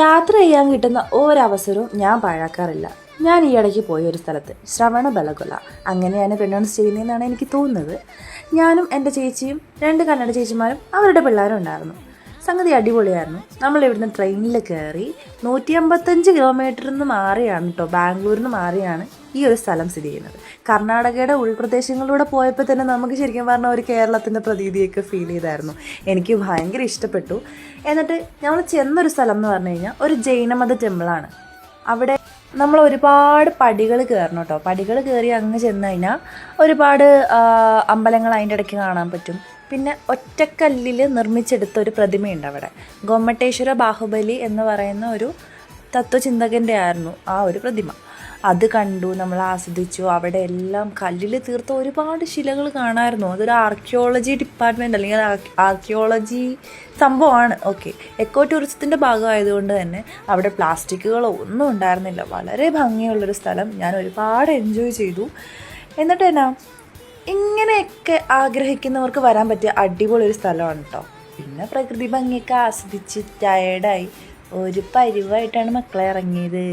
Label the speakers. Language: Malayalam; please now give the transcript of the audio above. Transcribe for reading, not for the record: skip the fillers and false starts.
Speaker 1: യാത്ര ചെയ്യാൻ കിട്ടുന്ന ഒരവസരവും ഞാൻ പാഴാക്കാറില്ല. ഞാൻ ഈ ഇടയ്ക്ക് പോയ ഒരു സ്ഥലത്ത് ശ്രവണബെളഗൊല അങ്ങനെയാണ് പ്രൊനൗൺസ് ചെയ്യുന്നതെന്നാണ് എനിക്ക് തോന്നുന്നത്. ഞാനും എൻ്റെ ചേച്ചിയും 2 കന്നഡ ചേച്ചിമാരും അവരുടെ പിള്ളേരും ഉണ്ടായിരുന്നു. സംഗതി അടിപൊളിയായിരുന്നു. നമ്മൾ ഇവിടുന്ന് ട്രെയിനിൽ കയറി 155 കിലോമീറ്ററിൽ നിന്ന് മാറിയാണ് കേട്ടോ, ബാംഗ്ലൂരിൽ നിന്ന് മാറിയാണ് ഈ ഒരു സ്ഥലം സ്ഥിതി ചെയ്യുന്നത്. കർണാടകയുടെ ഉൾപ്രദേശങ്ങളിലൂടെ പോയപ്പോൾ തന്നെ നമുക്ക് ശരിക്കും പറഞ്ഞാൽ ഒരു കേരളത്തിൻ്റെ പ്രതീതിയൊക്കെ ഫീൽ ചെയ്തായിരുന്നു. എനിക്ക് ഭയങ്കര ഇഷ്ടപ്പെട്ടു. എന്നിട്ട് നമ്മൾ ചെന്നൊരു സ്ഥലം എന്ന് പറഞ്ഞു കഴിഞ്ഞാൽ ഒരു ജൈനമത ടെമ്പിളാണ്. അവിടെ നമ്മൾ ഒരുപാട് പടികൾ കയറണം കേട്ടോ. പടികൾ കയറി അങ്ങ് ചെന്ന് കഴിഞ്ഞാൽ ഒരുപാട് അമ്പലങ്ങൾ അതിൻ്റെ ഇടയ്ക്ക് കാണാൻ പറ്റും. പിന്നെ ഒറ്റക്കല്ലിൽ നിർമ്മിച്ചെടുത്ത ഒരു പ്രതിമയുണ്ട് അവിടെ. ഗോമട്ടേശ്വര ബാഹുബലി എന്ന് പറയുന്ന ഒരു തത്വചിന്തകൻ്റെ ആയിരുന്നു ആ ഒരു പ്രതിമ. അത് കണ്ടു, നമ്മൾ ആസ്വദിച്ചു. അവിടെ എല്ലാം കല്ലിൽ തീർത്ത ഒരുപാട് ശിലകൾ കാണാമായിരുന്നു. അതൊരു ആർക്കിയോളജി ഡിപ്പാർട്ട്മെൻറ്റ് അല്ലെങ്കിൽ ആർക്കിയോളജി സംഭവമാണ്. ഓക്കെ, എക്കോ ടൂറിസത്തിൻ്റെ ഭാഗമായതുകൊണ്ട് തന്നെ അവിടെ പ്ലാസ്റ്റിക്കുകളോ ഒന്നും ഉണ്ടായിരുന്നില്ല. വളരെ ഭംഗിയുള്ളൊരു സ്ഥലം. ഞാൻ ഒരുപാട് എൻജോയ് ചെയ്തു. എന്നിട്ട് എന്നാ, ഇങ്ങനെയൊക്കെ ആഗ്രഹിക്കുന്നവർക്ക് വരാൻ പറ്റിയ അടിപൊളി ഒരു സ്ഥലമാണ് കേട്ടോ. പിന്നെ പ്രകൃതി ഭംഗിയൊക്കെ ആസ്വദിച്ച് ടയേർഡായി ഒരു പരിവായിട്ടാണ് മക്കളെ ഇറങ്ങിയത്.